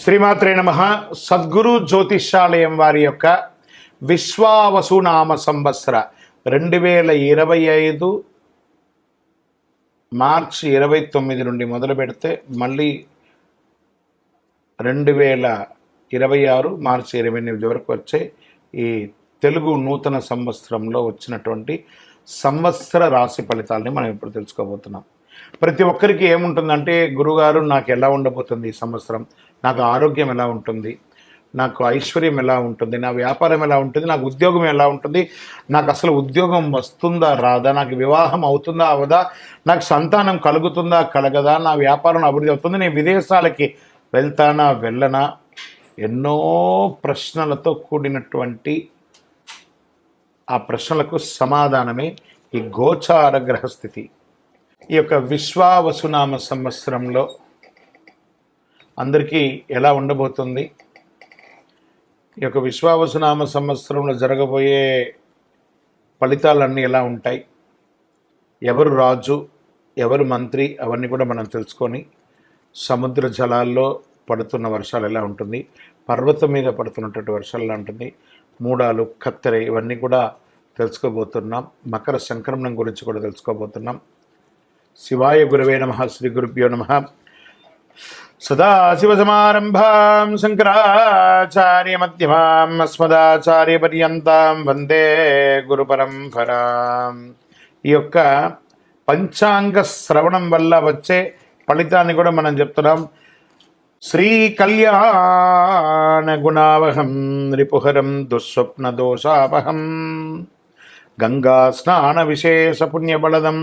శ్రీమాత్రే నమః. సద్గురు జ్యోతిష్యాలయం వారి యొక్క విశ్వావసునామ సంవత్సర 2025 మార్చి 29 నుండి మొదలు పెడితే మళ్ళీ 2026 మార్చి 28 వరకు వచ్చే ఈ తెలుగు నూతన సంవత్సరంలో వచ్చినటువంటి సంవత్సర రాశి ఫలితాలని మనం ఇప్పుడు తెలుసుకోబోతున్నాం. ప్రతి ఒక్కరికి ఏముంటుందంటే, గురుగారు నాకు ఎలా ఉండబోతుంది ఈ సంవత్సరం, నాకు ఆరోగ్యం ఎలా ఉంటుంది, నాకు ఐశ్వర్యం ఎలా ఉంటుంది, నా వ్యాపారం ఎలా ఉంటుంది, నాకు ఉద్యోగం ఎలా ఉంటుంది, నాకు అసలు ఉద్యోగం వస్తుందా రాదా, నాకు వివాహం అవుతుందా అవదా, నాకు సంతానం కలుగుతుందా కలగదా, నా వ్యాపారం అభివృద్ధి అవుతుంది, నేను విదేశాలకి వెళ్తానా వెళ్ళనా, ఎన్నో ప్రశ్నలతో కూడినటువంటి ఆ ప్రశ్నలకు సమాధానమే ఈ గోచార గ్రహస్థితి. ఈ యొక్క విశ్వావసునామ సంవత్సరంలో అందరికీ ఎలా ఉండబోతుంది, ఈ యొక్క విశ్వావసునామ సంవత్సరంలో జరగబోయే ఫలితాలన్నీ ఎలా ఉంటాయి, ఎవరు రాజు ఎవరు మంత్రి, అవన్నీ కూడా మనం తెలుసుకొని, సముద్ర జలాల్లో పడుతున్న వర్షాలు ఎలా ఉంటుంది, పర్వతం మీద పడుతున్నటువంటి వర్షాలు ఎలా ఉంటుంది, మూడాలు కత్తెర, ఇవన్నీ కూడా తెలుసుకోబోతున్నాం. మకర సంక్రమణం గురించి కూడా తెలుసుకోబోతున్నాం. శివాయ గురవే నమః. శ్రీ గురుభ్యో నమః. సదాశివసమారంభాం శంకరాచార్య మధ్యమాం అస్మదాచార్య పర్యంతం వందే గురు పరంపరాం. ఈ యొక్క పంచాంగ శ్రవణం వల్ల వచ్చే ఫలితాన్ని కూడా మనం చెప్తున్నాం. శ్రీ కళ్యాణ గుణావహం రిపుహరం దుస్వప్న దోషాపహం గంగా స్నాన విశేష పుణ్యబలదం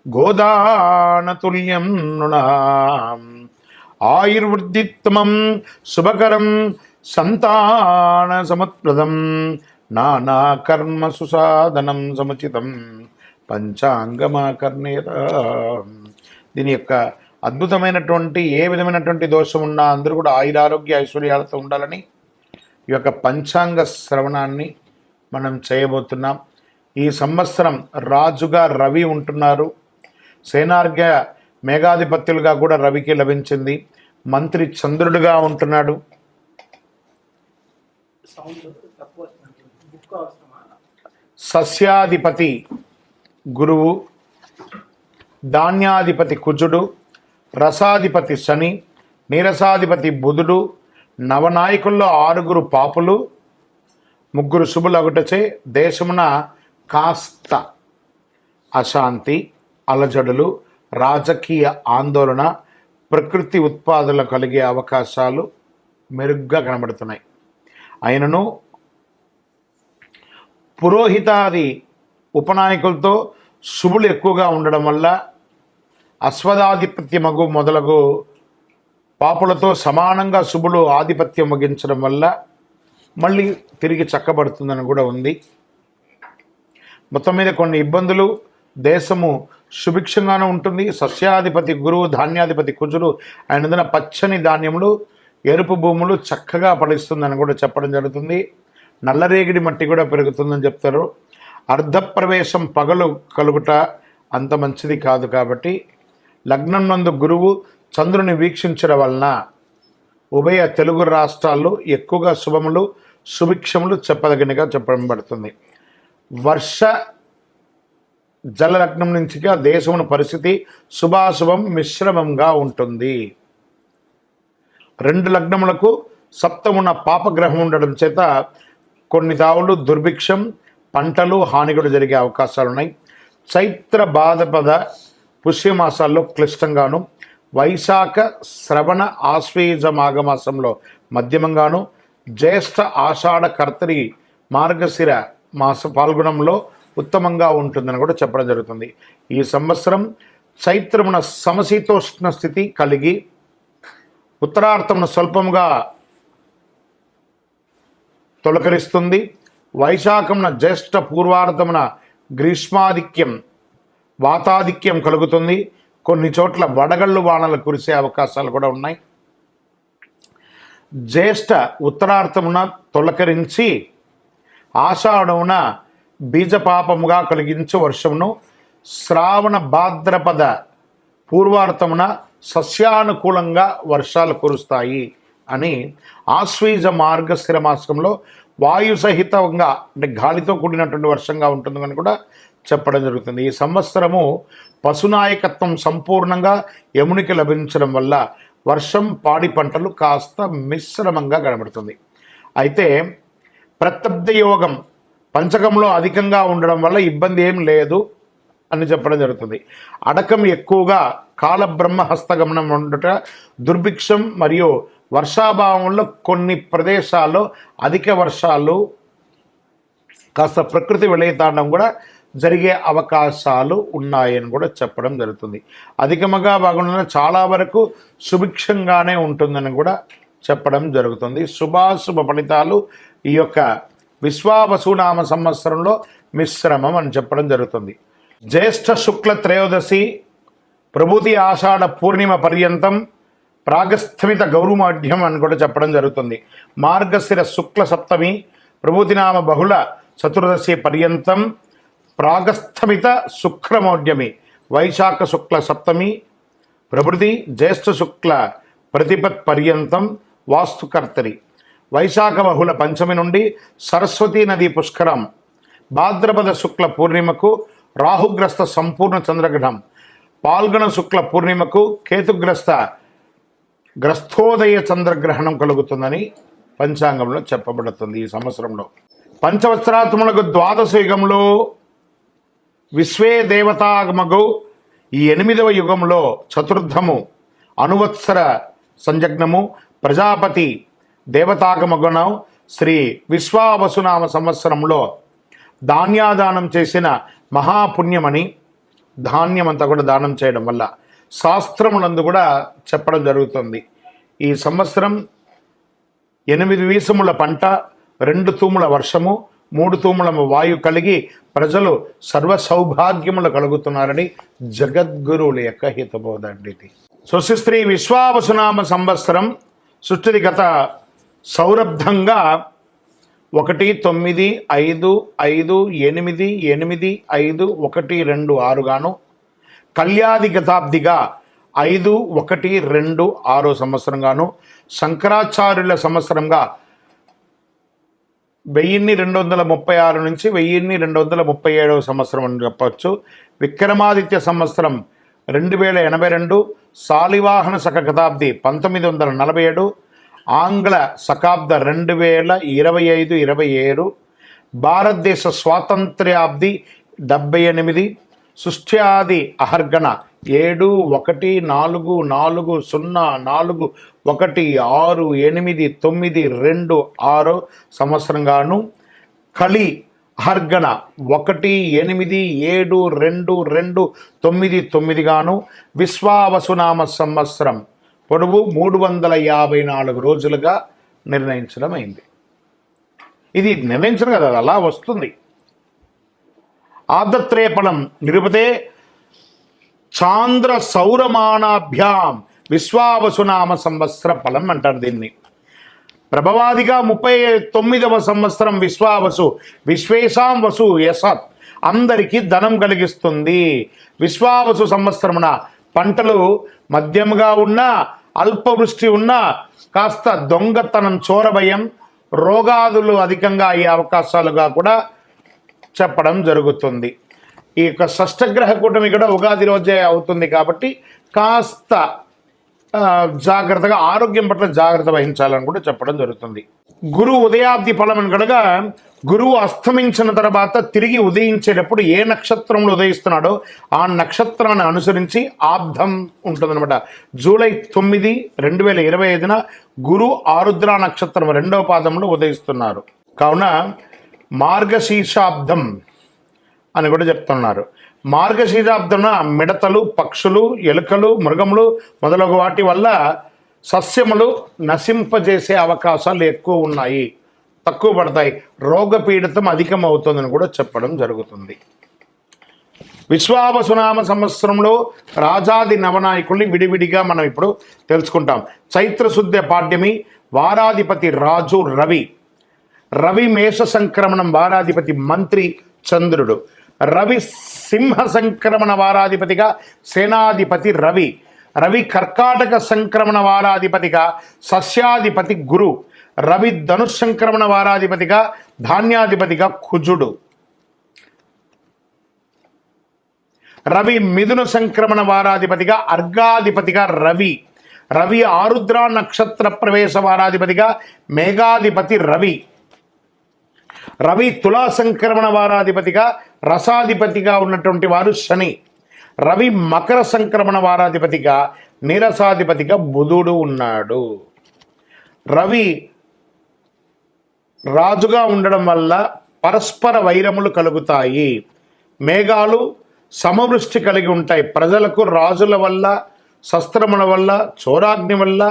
గోదానతుల్యం నృణాం ఆయుర్వృద్ధిత్తమం శుభకరం సంతాన సముత్ప్రదం నానా కర్మ సుసాధనం సముచితం పంచాంగమాకర్ణేత. దీని యొక్క అద్భుతమైనటువంటి ఏ విధమైనటువంటి దోషం ఉన్నా అందరూ కూడా ఆయురారోగ్య ఐశ్వర్యాలతో ఉండాలని ఈ యొక్క పంచాంగ శ్రవణాన్ని మనం చేయబోతున్నాం. ఈ సంవత్సరం రాజుగా రవి ఉంటున్నారు. సేనార్ఘ్య మేఘాధిపత్యులుగా కూడా రవికి లభించింది. మంత్రి చంద్రుడిగా ఉంటున్నాడు. సస్యాధిపతి గురువు, ధాన్యాధిపతి కుజుడు, రసాధిపతి శని, నీరసాధిపతి బుధుడు, నవనాయకుల్లో 6 పాపులు, 3 శుభులగుటచే దేశమున కాస్త అశాంతి, అలజడులు, రాజకీయ ఆందోళన, ప్రకృతి ఉత్పాదనలు కలిగే అవకాశాలు మెరుగ్గా కనబడుతున్నాయి. అయినను పురోహితాది ఉపనాయకులతో శుభులు ఎక్కువగా ఉండడం వల్ల అశ్వదాధిపత్యమగు మొదలగు పాపులతో సమానంగా శుభులు ఆధిపత్యం వహించడం వల్ల మళ్ళీ తిరిగి చక్కబడుతుందని కూడా ఉంది. మొత్తం మీద కొన్ని ఇబ్బందులు, దేశము సుభిక్షంగానే ఉంటుంది. సస్యాధిపతి గురువు, ధాన్యాధిపతి కుజుడు అయినందున పచ్చని ధాన్యములు, ఎరుపు భూములు చక్కగా ఫలిస్తుందని కూడా చెప్పడం జరుగుతుంది. నల్లరేగిడి మట్టి కూడా పెరుగుతుందని చెప్తారు. అర్ధప్రవేశం పగలు కలుగుట అంత మంచిది కాదు. కాబట్టి లగ్నం నందు గురువు చంద్రుని వీక్షించడం వలన ఉభయ తెలుగు రాష్ట్రాల్లో ఎక్కువగా శుభములు సుభిక్షములు చెప్పదగినగా చెప్పబడుతుంది. వర్ష జలలగ్నం నుంచిగా దేశమున పరిస్థితి శుభాశుభం మిశ్రమంగా ఉంటుంది. 2 లగ్నములకు సప్తమున పాపగ్రహం ఉండడం చేత కొన్ని తావులు దుర్భిక్షం, పంటలు హాని కూడా జరిగే అవకాశాలు ఉన్నాయి. చైత్ర భాద్రపద పుష్యమాసాల్లో క్లిష్టంగాను, వైశాఖ శ్రవణ ఆశ్వేజ మాఘమాసంలో మధ్యమంగాను, జ్యేష్ఠ ఆషాఢ కర్తరి మార్గశిర మాస పాల్గొనంలో ఉత్తమంగా ఉంటుందని కూడా చెప్పడం జరుగుతుంది. ఈ సంవత్సరం చైత్రమున సమశీతోష్ణ స్థితి కలిగి, ఉత్తరార్థమున స్వల్పముగా తొలకరిస్తుంది. వైశాఖమున జ్యేష్ఠ పూర్వార్థమున గ్రీష్మాధిక్యం వాతాధిక్యం కలుగుతుంది. కొన్ని చోట్ల వడగళ్ళు వానలు కురిసే అవకాశాలు కూడా ఉన్నాయి. జ్యేష్ఠ ఉత్తరార్థమున తొలకరించి ఆషాఢమున బీజపాపముగా కలిగించు వర్షమును, శ్రావణ భాద్రపద పూర్వార్థమున సస్యానుకూలంగా వర్షాలు కురుస్తాయి అని ఆశ్వీజ మార్గశిర మాసంలో వాయు సహితంగా అంటే గాలితో కూడినటువంటి వర్షంగా ఉంటుందని కూడా చెప్పడం జరుగుతుంది. ఈ సంవత్సరము పశునాయకత్వం సంపూర్ణంగా యమునికి లభించడం వల్ల వర్షం పాడి పంటలు కాస్త మిశ్రమంగా కనబడుతుంది. అయితే ప్రత్యబ్ద యోగం పంచకంలో అధికంగా ఉండడం వల్ల ఇబ్బంది ఏం లేదు అని చెప్పడం జరుగుతుంది. అడకం ఎక్కువగా కాలబ్రహ్మ హస్తగమనం ఉండుట, దుర్భిక్షం మరియు వర్షాభావంలో కొన్ని ప్రదేశాల్లో అధిక వర్షాలు కాస్త ప్రకృతి విలయతాండం కూడా జరిగే అవకాశాలు ఉన్నాయని కూడా చెప్పడం జరుగుతుంది. అధికముగా బాగుండ చాలా వరకు సుభిక్షంగానే ఉంటుందని కూడా చెప్పడం జరుగుతుంది. శుభాశుభ ఫలితాలు ఈ యొక్క విశ్వావసునామ సంవత్సరంలో మిశ్రమం అని చెప్పడం జరుగుతుంది. జ్యేష్ఠ శుక్ల త్రయోదశి ప్రభూతి ఆషాఢ పూర్ణిమ పర్యంతం ప్రాగస్థమిత గౌరుమాఢ్యం అని కూడా చెప్పడం జరుగుతుంది. మార్గశిర శుక్ల సప్తమి ప్రభూతినామ బహుళ చతుర్దశి పర్యంతం ప్రాగస్థమిత శుక్రమౌఢ్యమి వైశాఖ శుక్ల సప్తమి ప్రభృతి జ్యేష్ఠ శుక్ల ప్రతిపత్ పర్యంతం వాస్తుకర్తరి వైశాఖ బహుళ పంచమి నుండి సరస్వతీ నది పుష్కరం భాద్రపద శుక్ల పూర్ణిమకు రాహుగ్రస్త సంపూర్ణ చంద్రగ్రహణం పాల్గొన శుక్ల పూర్ణిమకు గ్రస్థోదయ చంద్రగ్రహణం కలుగుతుందని పంచాంగంలో చెప్పబడుతుంది. ఈ సంవత్సరంలో పంచవత్సరాత్మలకు ద్వాదశ యుగంలో విశ్వే దేవతాగమగు ఈ 8వ యుగంలో చతుర్థము అనువత్సర సంజగ్నము ప్రజాపతి దేవతాగమగుణం శ్రీ విశ్వావసునామ సంవత్సరంలో ధాన్యాదానం చేసిన మహాపుణ్యమని ధాన్యమంతా కూడా దానం చేయడం వల్ల శాస్త్రములందు కూడా చెప్పడం జరుగుతుంది. ఈ సంవత్సరం 8 వీసముల పంట 2 తూముల వర్షము 3 తూముల వాయు కలిగి ప్రజలు సర్వ సౌభాగ్యములు కలుగుతున్నారని జగద్గురువుల యొక్క హితబోధ అండి. స్వస్తి విశ్వావసునామ సంవత్సరం సుస్థితిగత సౌరబ్ధంగా 1-9-5-5-8-8-5-1-2-6 గాను కళ్యాది గతాబ్దిగా 5-1-2-6 సంవత్సరంగాను శంకరాచార్యుల సంవత్సరంగా 1236 నుంచి 1237 సంవత్సరం అని చెప్పవచ్చు. విక్రమాదిత్య సంవత్సరం 2082 శాలివాహన శక గతాబ్ది 1947 ఆంగ్ల శకాబ్ద 2025-27 భారతదేశ స్వాతంత్ర్యాబ్ది 78 సృష్ట్యాది అహర్గణ 7-1-4-4-1-6-8-9-2-6 సంవత్సరంగాను కలి అహర్గణ 1-8-7-2-2-9 గాను విశ్వావసునామ సంవత్సరం పొడవు 354 రోజులుగా నిర్ణయించడం అయింది. ఇది నిర్ణయించడం కదా, అలా వస్తుంది. ఆదత్రేపణం నిరుపతే చాంద్ర సౌరమానాభ్యాం విశ్వావసునామ సంవత్సర ఫలం అంటారు దీన్ని. ప్రభవాదిగా 39వ సంవత్సరం విశ్వావసు విశ్వేశాం వసు యసత్ అందరికీ ధనం కలిగిస్తుంది. విశ్వావసు సంవత్సరమున పంటలు మధ్యముగా ఉన్నా అల్పవృష్టి ఉన్నా కాస్త దొంగతనం చోరభయం రోగాదులు అధికంగా అయ్యే అవకాశాలుగా కూడా చెప్పడం జరుగుతుంది. ఈ యొక్క షష్ఠగ్రహ కూటమి కూడా ఉగాది రోజే అవుతుంది కాబట్టి కాస్త జాగ్రత్తగా ఆరోగ్యం పట్ల జాగ్రత్త వహించాలని కూడా చెప్పడం జరుగుతుంది. గురువు ఉదయాబ్ది ఫలం కనుక గురువు అస్తమించిన తర్వాత తిరిగి ఉదయించేటప్పుడు ఏ నక్షత్రంలో ఉదయిస్తున్నాడో ఆ నక్షత్రాన్ని అనుసరించి ఆబ్ధం ఉంటుందన్నమాట. జూలై 9, 2025 గురు ఆరుద్ర నక్షత్రం 2వ పాదంలో ఉదయిస్తున్నారు. కావున మార్గశీర్షాబ్దం అని కూడా చెప్తున్నారు. మార్గశీర్షాబ్దమున మిడతలు పక్షులు ఎలుకలు మృగములు మొదలగు వాటి వల్ల సస్యములు నశింపజేసే అవకాశాలు ఎక్కువ ఉన్నాయి, తక్కువ పడతాయి, రోగపీడితం అధికమవుతుందని కూడా చెప్పడం జరుగుతుంది. విశ్వావసునామ సంవత్సరంలో రాజాది నవనాయకుల్ని విడివిడిగా మనం ఇప్పుడు తెలుసుకుంటాం. చైత్రశుద్ధ పాడ్యమి వారాధిపతి రాజు రవి. రవి మేష సంక్రమణం వారాధిపతి మంత్రి చంద్రుడు. రవి సింహ సంక్రమణ వారాధిపతిగా సేనాధిపతి రవి. రవి కర్కాటక సంక్రమణ వారాధిపతిగా సస్యాధిపతి గురు. రవి ధనుష్ సంక్రమణ వారాధిపతిగా ధాన్యాధిపతిగా కుజుడు. రవి మిథున సంక్రమణ వారాధిపతిగా అర్ఘాధిపతిగా రవి. రవి ఆరుద్ర నక్షత్ర ప్రవేశ వారాధిపతిగా మేఘాధిపతి రవి. రవి తులా సంక్రమణ వారాధిపతిగా రసాధిపతిగా ఉన్నటువంటి వారు శని. రవి మకర సంక్రమణ వారాధిపతిగా నీరసాధిపతిగా బుధుడు ఉన్నాడు. రవి రాజుగా ఉండడం వల్ల పరస్పర వైరములు కలుగుతాయి. మేఘాలు సమవృష్టి కలిగి ఉంటాయి. ప్రజలకు రాజుల వల్ల, శస్త్రముల వల్ల, చోరాగ్ని వల్ల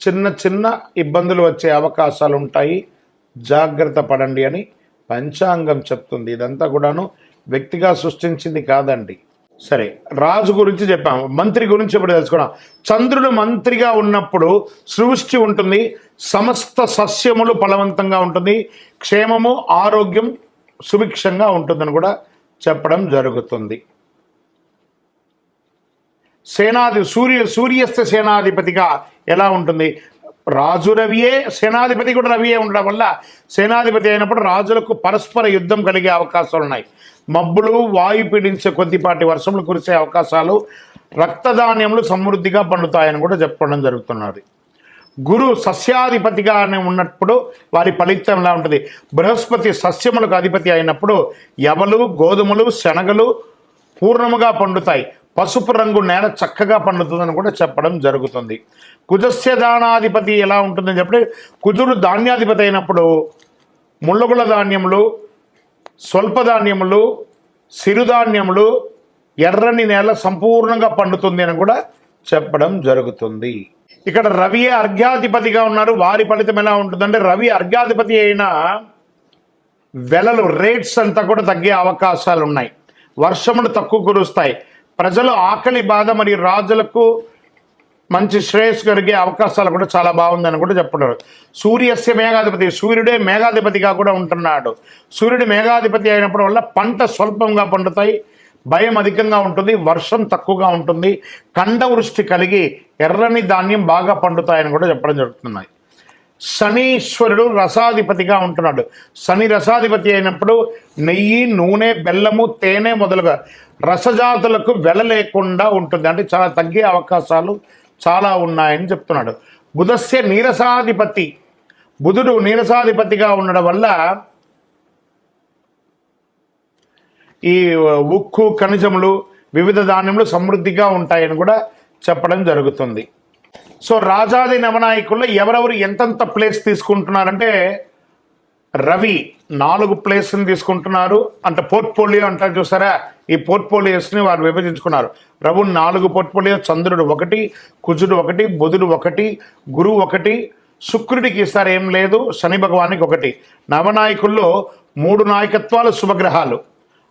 చిన్న చిన్న ఇబ్బందులు వచ్చే అవకాశాలు ఉంటాయి. జాగ్రత్త పడండి అని పంచాంగం చెప్తుంది. ఇదంతా కూడాను వ్యక్తిగా సృష్టించింది కాదండి. సరే, రాజు గురించి చెప్పాము, మంత్రి గురించి ఇప్పుడు తెలుసుకున్నాం. చంద్రుడు మంత్రిగా ఉన్నప్పుడు సృష్టి ఉంటుంది, సమస్త సస్యములు ఫలవంతంగా ఉంటుంది, క్షేమము ఆరోగ్యం సుభిక్షంగా ఉంటుందని కూడా చెప్పడం జరుగుతుంది. సూర్యస్థ సేనాధిపతిగా ఎలా ఉంటుంది? రాజు రవియే, సేనాధిపతి కూడా రవియే ఉండడం వల్ల సేనాధిపతి అయినప్పుడు రాజులకు పరస్పర యుద్ధం కలిగే అవకాశాలు ఉన్నాయి. మబ్బులు, వాయు పీడించే కొద్దిపాటి వర్షములు కురిసే అవకాశాలు, రక్తధాన్యములు సమృద్ధిగా పండుతాయని కూడా చెప్పడం జరుగుతున్నది. గురు సస్యాధిపతిగా ఉన్నప్పుడు వారి ఫలితం ఎలా ఉంటుంది? బృహస్పతి సస్యములకు అధిపతి అయినప్పుడు యవలు, గోధుమలు, శనగలు పూర్ణముగా పండుతాయి. పసుపు రంగు నేల చక్కగా పండుతుందని కూడా చెప్పడం జరుగుతుంది. కుజస్య దానాధిపతి ఎలా ఉంటుందని చెప్పి, కుజుడు ధాన్యాధిపతి అయినప్పుడు ముళ్ళగుల ధాన్యములు, స్వల్పధాన్యములు, సిరుధాన్యములు, ఎర్రని నేల సంపూర్ణంగా పండుతుంది అని కూడా చెప్పడం జరుగుతుంది. ఇక్కడ రవియే అర్ఘ్యాధిపతిగా ఉన్నారు. వారి ఫలితం ఎలా ఉంటుందంటే, రవి అర్ఘ్యాధిపతి అయిన వెలలు, రేట్స్ అంతా కూడా తగ్గే అవకాశాలు ఉన్నాయి. వర్షములు తక్కువ కురుస్తాయి. ప్రజలు ఆకలి బాధ మరియు రాజులకు మంచి శ్రేయస్సు కలిగే అవకాశాలు కూడా చాలా బాగుందని కూడా చెప్పడం. సూర్యస్య మేఘాధిపతి, సూర్యుడే మేఘాధిపతిగా కూడా ఉంటున్నాడు. సూర్యుడు మేఘాధిపతి అయినప్పుడు వల్ల పంట స్వల్పంగా పండుతాయి, భయం అధికంగా ఉంటుంది, వర్షం తక్కువగా ఉంటుంది, ఖండవృష్టి కలిగి ఎర్రని ధాన్యం బాగా పండుతాయని కూడా చెప్పడం జరుగుతున్నాయి. శనీశ్వరుడు రసాధిపతిగా ఉంటున్నాడు. శని రసాధిపతి అయినప్పుడు నెయ్యి, నూనె, బెల్లము, తేనె మొదలుగా రసజాతులకు వెల లేకుండా ఉంటుంది. అంటే చాలా తగ్గే అవకాశాలు చాలా ఉన్నాయని చెప్తున్నాడు. బుధస్య నీరసాధిపతి, బుధుడు నీరసాధిపతిగా ఉండడం వల్ల ఈ ఉక్కు, ఖనిజములు, వివిధ ధాన్యములు సమృద్ధిగా ఉంటాయని కూడా చెప్పడం జరుగుతుంది. సో రాజాది నవనాయకుల్లో ఎవరెవరు ఎంతంత ప్లేస్ తీసుకుంటున్నారంటే, రవి 4 ప్లేస్ని తీసుకుంటున్నారు. అంటే పోర్ట్ఫోలియో అంటారు చూసారా, ఈ పోర్ట్ఫోలియోస్ని వారు విభజించుకున్నారు. రవి 4 పోర్ట్ఫోలియో, చంద్రుడు 1, కుజుడు 1, బుధుడు 1, గురువు 1, శుక్రుడికి ఈసారి ఏం లేదు, శని భగవానికి 1. నవనాయకుల్లో 3 నాయకత్వాలు శుభగ్రహాలు,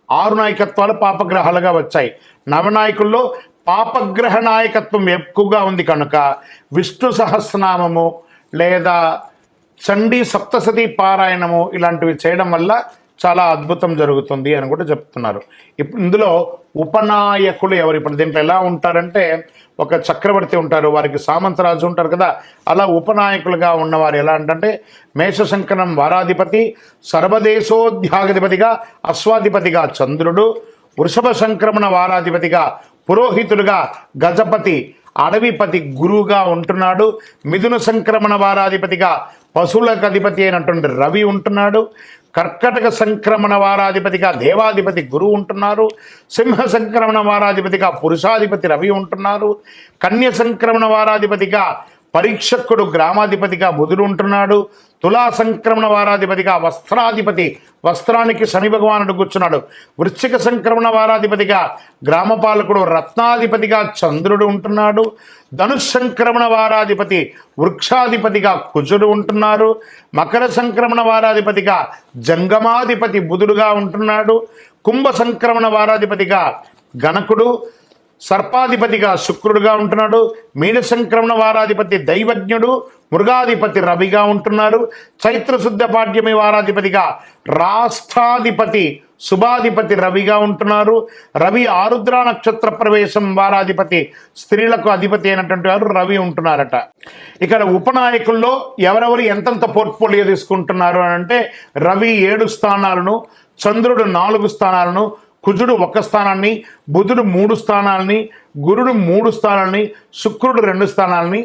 6 నాయకత్వాలు పాపగ్రహాలుగా వచ్చాయి. నవనాయకుల్లో పాపగ్రహ నాయకత్వం ఎక్కువగా ఉంది కనుక విష్ణు సహస్రనామము లేదా చండీ సప్తసతి పారాయణము ఇలాంటివి చేయడం వల్ల చాలా అద్భుతం జరుగుతుంది అని కూడా చెప్తున్నారు. ఇప్పుడు ఇందులో ఉపనాయకులు ఎవరు? ఇప్పుడు దీంట్లో ఎలా ఉంటారంటే, ఒక చక్రవర్తి ఉంటారు, వారికి సామంతరాజు ఉంటారు కదా, అలా ఉపనాయకులుగా ఉన్నవారు ఎలా అంటే, మేషశంకరం వారాధిపతి, సర్వదేశోధ్యాధిపతిగా అశ్వాధిపతిగా చంద్రుడు, వృషభ సంక్రమణ వారాధిపతిగా పురోహితుడుగా గజపతి, అడవిపతి గురువుగా ఉంటున్నాడు. మిథున సంక్రమణ వారాధిపతిగా పశువులకు అధిపతి అయినటువంటి రవి ఉంటున్నాడు. కర్కటక సంక్రమణ వారాధిపతిగా దేవాధిపతి గురువు ఉంటున్నారు. సింహ సంక్రమణ వారాధిపతిగా పురుషాధిపతి రవి ఉంటున్నారు. కన్య సంక్రమణ వారాధిపతిగా పరీక్షకుడు గ్రామాధిపతిగా బుధుడు ఉంటున్నాడు. తులా సంక్రమణ వారాధిపతిగా వస్త్రాధిపతి, వస్త్రానికి శని భగవానుడు కూర్చున్నాడు. వృశ్చిక సంక్రమణ వారాధిపతిగా గ్రామపాలకుడు రత్నాధిపతిగా చంద్రుడు ఉంటున్నాడు. ధనుష్ సంక్రమణ వారాధిపతి వృక్షాధిపతిగా కుజుడు ఉంటున్నారు. మకర సంక్రమణ వారాధిపతిగా జంగమాధిపతి బుధుడుగా ఉంటున్నాడు. కుంభ సంక్రమణ వారాధిపతిగా గణకుడు, సర్పాధిపతిగా శుక్రుడుగా ఉంటున్నాడు. మీన సంక్రమణ వారాధిపతి దైవజ్ఞుడు, మృగాధిపతి రవిగా ఉంటున్నారు. చైత్రశుద్ధ పాడ్యమి వారాధిపతిగా రాష్ట్రాధిపతి శుభాధిపతి రవిగా ఉంటున్నారు. రవి ఆరుద్ర నక్షత్ర ప్రవేశం వారాధిపతి స్త్రీలకు అధిపతి అయినటువంటి వారు రవి ఉంటున్నారట. ఇక్కడ ఉపనాయకుల్లో ఎవరెవరు ఎంతెంత పోర్ట్ఫోలియో తీసుకుంటున్నారు అని అంటే రవి 7 స్థానాలను, చంద్రుడు 4 స్థానాలను, కుజుడు 1 స్థానాన్ని, బుధుడు 3 స్థానాలని, గురుడు 3 స్థానాలని, శుక్రుడు 2 స్థానాలని,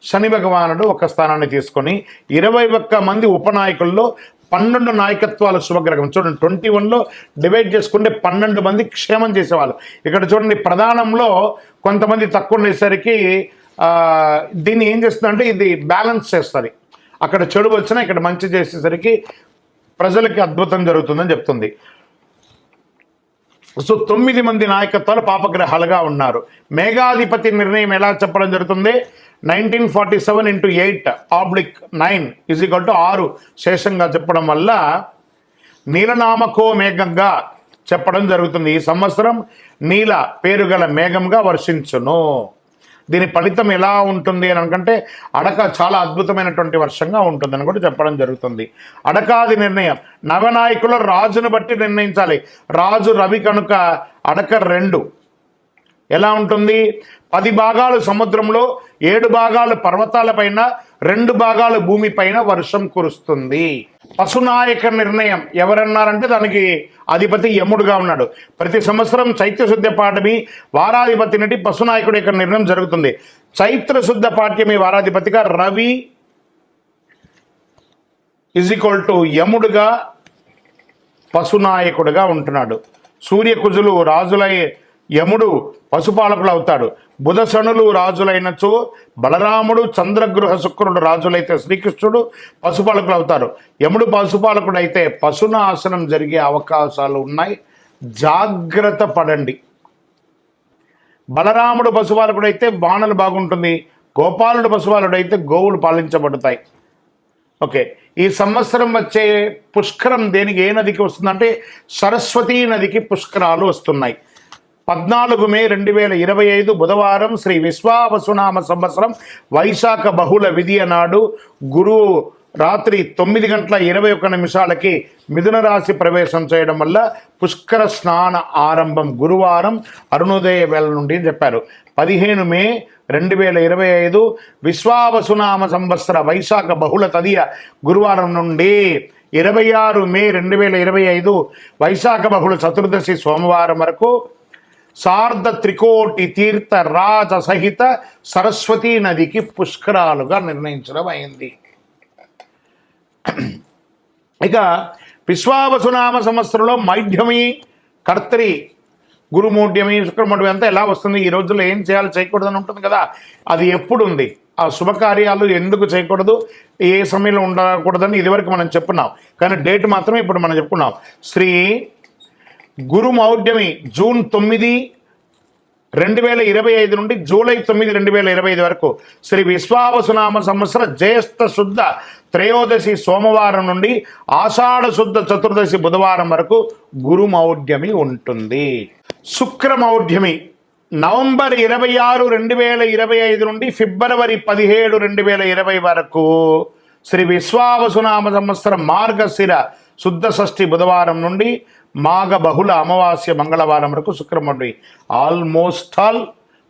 శని భగవానుడు 1 స్థానాన్ని తీసుకొని 21 మంది ఉపనాయకుల్లో 12 నాయకత్వాల శుభగ్రహం. చూడండి 21లో డివైడ్ చేసుకుంటే 12 మంది క్షేమం చేసేవాళ్ళు. ఇక్కడ చూడండి ప్రధానంలో కొంతమంది తక్కువ ఉండేసరికి దీన్ని ఏం చేస్తుందంటే ఇది బ్యాలెన్స్ చేస్తుంది. అక్కడ చెడు వచ్చినా ఇక్కడ మంచి చేసేసరికి ప్రజలకి అద్భుతం జరుగుతుందని చెప్తుంది. సో 9 మంది నాయకత్వాలు పాపగ్రహాలుగా ఉన్నారు. మేఘాధిపతి నిర్ణయం ఎలా చెప్పడం జరుగుతుంది? 1947 × 8/9 = 6 శేషంగా చెప్పడం వల్ల నీలనామకో మేఘంగా చెప్పడం జరుగుతుంది. ఈ సంవత్సరం నీల పేరు గల మేఘంగా వర్షించును. దీని ఫలితం ఎలా ఉంటుంది అని అనుకుంటే అడక చాలా అద్భుతమైనటువంటి వర్షంగా ఉంటుందని కూడా చెప్పడం జరుగుతుంది. అడకాది నిర్ణయం నవనాయకుల రాజును బట్టి నిర్ణయించాలి. రాజు రవి కనుక అడక 2 ఎలా ఉంటుంది? 10 భాగాలు సముద్రంలో, 7 భాగాలు పర్వతాలపైన, 2 భాగాలు భూమిపైన వర్షం కురుస్తుంది. పశునాయక నిర్ణయం ఎవరన్నారంటే దానికి అధిపతి యముడుగా ఉన్నాడు. ప్రతి సంవత్సరం చైత్రశుద్ధ పాఠమి వారాధిపతి నుండి పశునాయకుడి యొక్క నిర్ణయం జరుగుతుంది. చైత్రశుద్ధ పాఠ్యమి వారాధిపతిగా రవి యముడుగా పశునాయకుడుగా ఉంటున్నాడు. సూర్యకుజులు రాజులై యముడు పశుపాలకులు అవుతాడు. బుధ శనులు రాజులైనచో బలరాముడు, చంద్రగృహ శుక్రుడు రాజులైతే శ్రీకృష్ణుడు పశుపాలకులు అవుతారు. యముడు పశుపాలకుడు అయితే పశునాశనం జరిగే అవకాశాలు ఉన్నాయి, జాగ్రత్త పడండి. బలరాముడు పశుపాలకుడు అయితే వానలు బాగుంటుంది. గోపాలుడు పశుపాలుడు అయితే గోవులు పాలించబడతాయి. ఓకే, ఈ సంవత్సరం వచ్చే పుష్కరం దేనికి ఏ నదికి వస్తుందంటే సరస్వతీ నదికి పుష్కరాలు వస్తున్నాయి. 14 మే 2025 బుధవారం శ్రీ విశ్వావసునామ సంవత్సరం వైశాఖ బహుళ విధియ నాడు గురువు రాత్రి 9:21 మిథున రాశి ప్రవేశం చేయడం వల్ల పుష్కర స్నాన ఆరంభం గురువారం అరుణోదయ వేళ నుండి చెప్పారు. 15 మే 2025 విశ్వావసునామ సంవత్సర వైశాఖ బహుళ తదియ గురువారం నుండి 26 మే 2025 వైశాఖ బహుళ చతుర్దశి సోమవారం వరకు సార్ధ త్రికోటి తీర్థ రాజ సహిత సరస్వతీ నదికి పుష్కరాలుగా నిర్ణయించడం అయింది. ఇక విశ్వావసునామ సంవత్సరంలో మైఢ్యమి, కర్తరి, గురుమూఢ్యమి, శుక్రమూఢ్యమి అంతా ఎలా వస్తుంది, ఈ రోజుల్లో ఏం చేయాలి చేయకూడదని ఉంటుంది కదా, అది ఎప్పుడు ఉంది, ఆ శుభకార్యాలు ఎందుకు చేయకూడదు, ఏ సమయంలో ఉండకూడదని ఇదివరకు మనం చెప్పున్నాం. కానీ డేట్ మాత్రమే ఇప్పుడు మనం చెప్పుకున్నాం. శ్రీ గురుమౌఢ్యమి జూన్ 9, 2025 నుండి జూలై 9, 2025 వరకు. శ్రీ విశ్వావసునామ సంవత్సర జ్యేష్ఠ శుద్ధ త్రయోదశి సోమవారం నుండి ఆషాఢ శుద్ధ చతుర్దశి బుధవారం వరకు గురుమౌఢ్యమి ఉంటుంది. శుక్రమౌఢ్యమి నవంబర్ 26, 2025 నుండి ఫిబ్రవరి 17, 2020 వరకు. శ్రీ విశ్వావసునామ సంవత్సరం మార్గశిర శుద్ధ షష్ఠి బుధవారం నుండి మాఘ బహుళ అమావాస్య మంగళవారం వరకు శుక్రమౌఢ్యమి. ఆల్మోస్ట్ ఆల్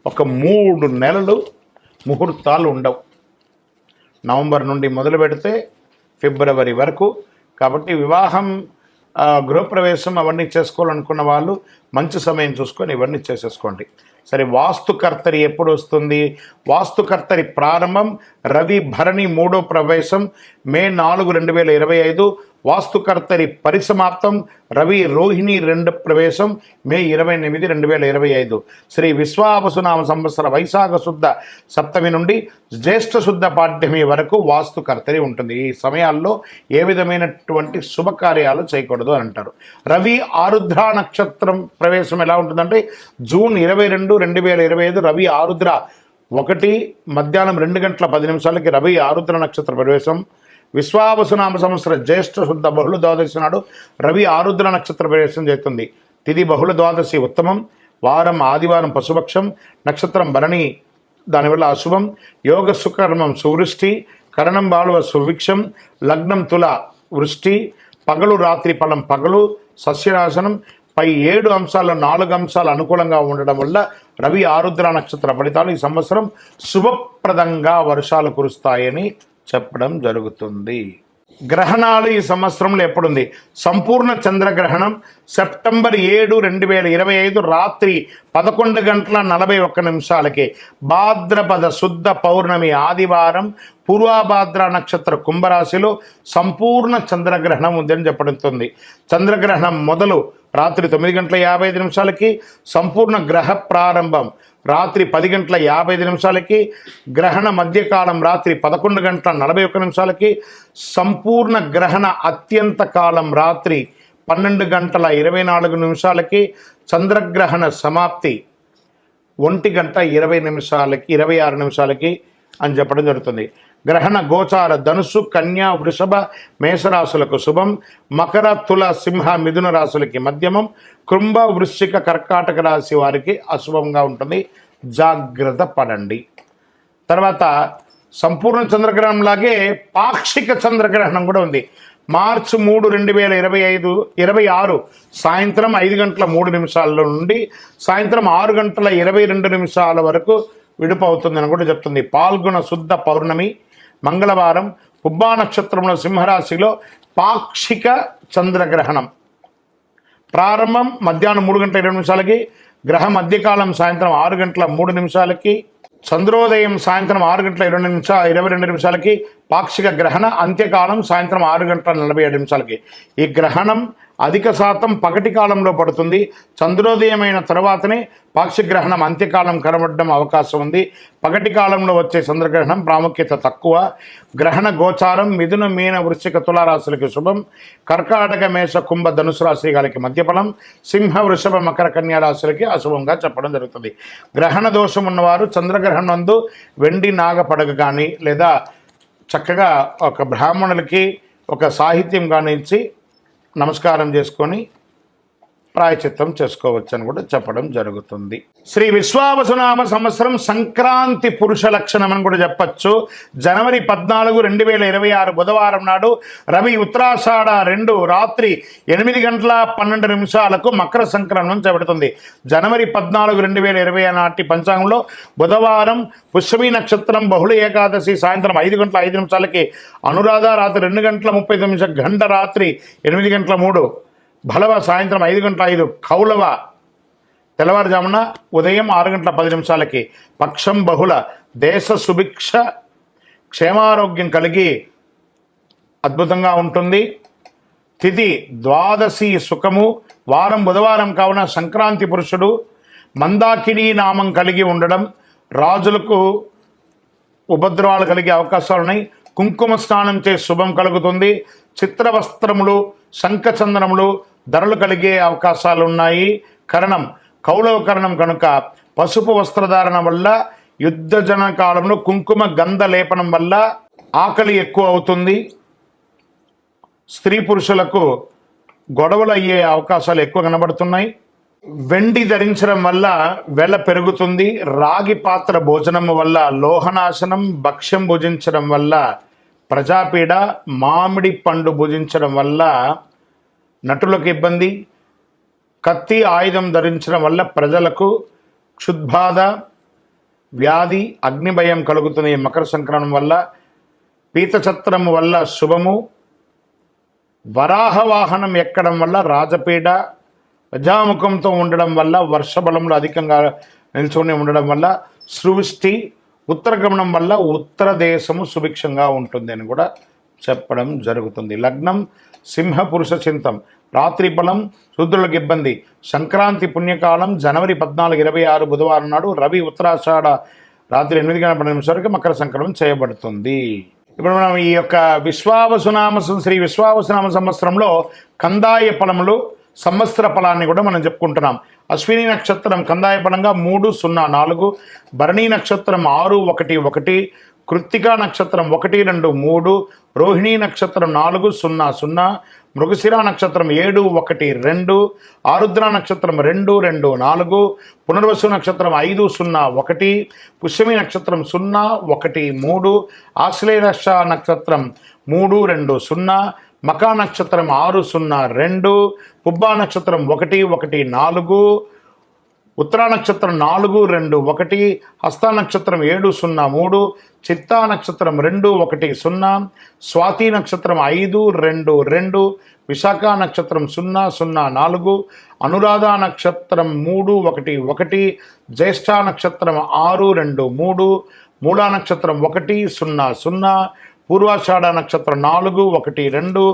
ఒక 3 నెలలు ముహూర్తాలు ఉండవు. నవంబర్ నుండి మొదలు పెడితే ఫిబ్రవరి వరకు. కాబట్టి వివాహం, గృహప్రవేశం అవన్నీ చేసుకోవాలనుకున్న వాళ్ళు మంచి సమయం చూసుకొని ఇవన్నీ చేసేసుకోండి. సరే, వాస్తుకర్తరి ఎప్పుడు వస్తుంది? వాస్తుకర్తరి ప్రారంభం రవి భరణి 3వ ప్రవేశం మే 4, 2025. వాస్తుకర్తరి పరిసమాప్తం రవి రోహిణి 2వ ప్రవేశం మే 28, 2025. శ్రీ విశ్వావసునామ సంవత్సర వైశాఖ శుద్ధ సప్తమి నుండి జ్యేష్ఠ శుద్ధ పాడ్యమి వరకు వాస్తుకర్తరి ఉంటుంది. ఈ సమయాల్లో ఏ విధమైనటువంటి శుభకార్యాలు చేయకూడదు అని అంటారు. రవి ఆరుద్ర నక్షత్రం ప్రవేశం ఎలా ఉంటుందంటే జూన్ 22, 2025 రవి ఆరుద్ర 1 మధ్యాహ్నం 2:10 రవి ఆరుద్ర నక్షత్ర ప్రవేశం. విశ్వావసునామ సంవత్సర జ్యేష్ఠ శుద్ధ బహుళ ద్వాదశి నాడు రవి ఆరుద్ర నక్షత్ర ప్రవేశం చేస్తుంది. తిథి బహుళ ద్వాదశి ఉత్తమం, వారం ఆదివారం పశుపక్షం, నక్షత్రం భరణి దానివల్ల అశుభం, యోగ సుకర్మం సువృష్టి, కరణం బాలువ సుభిక్షం, లగ్నం తుల వృష్టి, పగలు రాత్రి ఫలం పగలు, సస్యనాశనం. పై 7 అంశాల్లో 4 అంశాలు అనుకూలంగా ఉండడం వల్ల రవి ఆరుద్ర నక్షత్ర ఫలితాలు ఈ సంవత్సరం శుభప్రదంగా వర్షాలు కురుస్తాయని చెప్పడం జరుగుతుంది. గ్రహణాలు ఈ సంవత్సరంలో ఎప్పుడుంది? సంపూర్ణ చంద్రగ్రహణం సెప్టెంబర్ 7, 2025 రాత్రి 11:41 భాద్రపద శుద్ధ పౌర్ణమి ఆదివారం పూర్వభాద్ర నక్షత్ర కుంభరాశిలో సంపూర్ణ చంద్రగ్రహణం ఉందని చెప్పబడుతుంది. చంద్రగ్రహణం మొదలు రాత్రి 9:55 సంపూర్ణ గ్రహ ప్రారంభం రాత్రి 10:55 గ్రహణ మధ్యకాలం రాత్రి 11:41 సంపూర్ణ గ్రహణ అత్యంత కాలం రాత్రి 12:24 చంద్రగ్రహణ సమాప్తి 1:26 అని చెప్పడం జరుగుతుంది. గ్రహణ గోచార ధనుసు, కన్యా, వృషభ, మేషరాశులకు శుభం, మకర, తుల, సింహ, మిథున రాశులకి మధ్యమం, కుంభ, వృశ్చిక, కర్కాటక రాశి వారికి అశుభంగా ఉంటుంది. జాగ్రత్త పడండి. తర్వాత సంపూర్ణ చంద్రగ్రహణం లాగే పాక్షిక చంద్రగ్రహణం కూడా ఉంది. మార్చి 3, 2026 సాయంత్రం 5:03 నుండి సాయంత్రం 6:22 వరకు విడుపు అవుతుందని కూడా చెప్తుంది. పాల్గొన శుద్ధ పౌర్ణమి మంగళవారం పుబ్బా నక్షత్రంలో సింహరాశిలో పాక్షిక చంద్రగ్రహణం ప్రారంభం మధ్యాహ్నం 3:20 గ్రహ మధ్యకాలం సాయంత్రం 6:03 చంద్రోదయం సాయంత్రం 6:22 పాక్షిక గ్రహణ అంత్యకాలం సాయంత్రం 6:47 ఈ గ్రహణం అధిక శాతం పగటి కాలంలో పడుతుంది. చంద్రోదయమైన తర్వాతనే పాక్షిక గ్రహణం అంత్యకాలం కనబడడం అవకాశం ఉంది. పగటి కాలంలో వచ్చే చంద్రగ్రహణం ప్రాముఖ్యత తక్కువ. గ్రహణ గోచారం మిథున, మీన, వృశ్చిక, తులారాశులకి శుభం, కర్కాటక, మేష, కుంభ, ధనుసు రాశి గారికి మధ్యఫలం, సింహ, వృషభ, మకర, కన్యా రాశులకి అశుభంగా చెప్పడం జరుగుతుంది. గ్రహణ దోషం ఉన్నవారు చంద్రగ్రహణం నందు వెండి నాగ పడగ కానీ లేదా చక్కగా ఒక బ్రాహ్మణులకి ఒక సాహిత్యం కానీ ఇచ్చి నమస్కారం చేసుకొని ప్రాయచిత్తం చేసుకోవచ్చని కూడా చెప్పడం జరుగుతుంది. శ్రీ విశ్వావసునామ సంవత్సరం సంక్రాంతి పురుష లక్షణం అని కూడా చెప్పచ్చు. జనవరి 14, 2026 బుధవారం నాడు రవి ఉత్తరాషాఢ 2 రాత్రి 8:12 మకర సంక్రమణం చేపడుతుంది. జనవరి 14, 2020 నాటి పంచాంగంలో బుధవారం పుష్యమి నక్షత్రం బహుళ ఏకాదశి సాయంత్రం 5:05 అనురాధ రాత్రి 2:39 గంట రాత్రి 8:03 భలవ సాయంత్రం 5:05 కౌలవ తెల్లవారుజామున ఉదయం 6:10 పక్షం బహుళ దేశ సుభిక్ష క్షేమారోగ్యం కలిగి అద్భుతంగా ఉంటుంది. తిథి ద్వాదశి సుఖము వారం బుధవారం కావున సంక్రాంతి పురుషుడు మందాకిని నామం కలిగి ఉండడం రాజులకు ఉపద్రవాలు కలిగే అవకాశాలు ఉన్నాయి. కుంకుమ స్నానం చే శుభం కలుగుతుంది. చిత్రవస్త్రములు శంఖచందనములు ధరలు కలిగే అవకాశాలు ఉన్నాయి. కరణం కౌలవ కరణం కనుక పసుపు వస్త్రధారణ వల్ల యుద్ధజన కాలంలో కుంకుమ గంధ లేపనం వల్ల ఆకలి ఎక్కువ అవుతుంది. స్త్రీ పురుషులకు గొడవలు అయ్యే అవకాశాలు ఎక్కువ కనబడుతున్నాయి. వెండి ధరించడం వల్ల వెల పెరుగుతుంది. రాగి పాత్ర భోజనం వల్ల లోహనాశనం, భక్ష్యం భుజించడం వల్ల ప్రజాపీడ, మామిడి పండు భుజించడం వల్ల నటులకు ఇబ్బంది, కత్తి ఆయుధం ధరించడం వల్ల ప్రజలకు క్షుద్బాధ, వ్యాధి, అగ్నిభయం కలుగుతుంది. మకర సంక్రమణం వల్ల పీతచత్రం వల్ల శుభము, వరాహ వాహనం ఎక్కడం వల్ల రాజపీడ, ప్రజాముఖంతో ఉండడం వల్ల వర్షబలంలో అధికంగా నిల్చుని ఉండడం వల్ల సృష్టి, ఉత్తరగమనం వల్ల ఉత్తర దేశము సుభిక్షంగా ఉంటుంది అని కూడా చెప్పడం జరుగుతుంది. లగ్నం సింహ పురుష చింతం రాత్రి బలం శూద్రులకు ఇబ్బంది. సంక్రాంతి పుణ్యకాలం జనవరి 14, 2026 బుధవారం నాడు రవి ఉత్తరాషాఢ రాత్రి 8:10 మకర సంక్రమణం చేయబడుతుంది. ఇప్పుడు మనం ఈ యొక్క శ్రీ విశ్వావసునామ సంవత్సరంలో కందాయ ఫలములు సంవత్సర ఫలాన్ని కూడా మనం చెప్పుకుంటున్నాం. అశ్విని నక్షత్రం కందాయ ఫలంగా 304, భరణీ నక్షత్రం 611, కృత్తికా నక్షత్రం 1, 2, 3, రోహిణీ నక్షత్రం 4, 0, 0, మృగశిర నక్షత్రం 7, 1, 2, ఆరుద్ర నక్షత్రం 2, 2, 4, పునర్వసు నక్షత్రం 5, 0, 1, పుష్యమి నక్షత్రం 0, 1, 3, ఆశ్లేష నక్షత్రం 3, 2, 0, మకా నక్షత్రం 6, 0, 2, పుబ్బా నక్షత్రం 1, 1, 4, ఉత్తరా నక్షత్రం 4, 2, 1, హస్త నక్షత్రం 7, 0, 3, చిత్తా నక్షత్రం 2, 1, 0, స్వాతి నక్షత్రం 5, 2, 2, విశాఖ నక్షత్రం 0, 0, 4, అనురాధ నక్షత్రం 3, 1, 1, జ్యేష్ఠ నక్షత్రం 6, 2, 3, మూలా నక్షత్రం 1, 0, 0, పూర్వాషాఢ నక్షత్రం 4, 1, 2,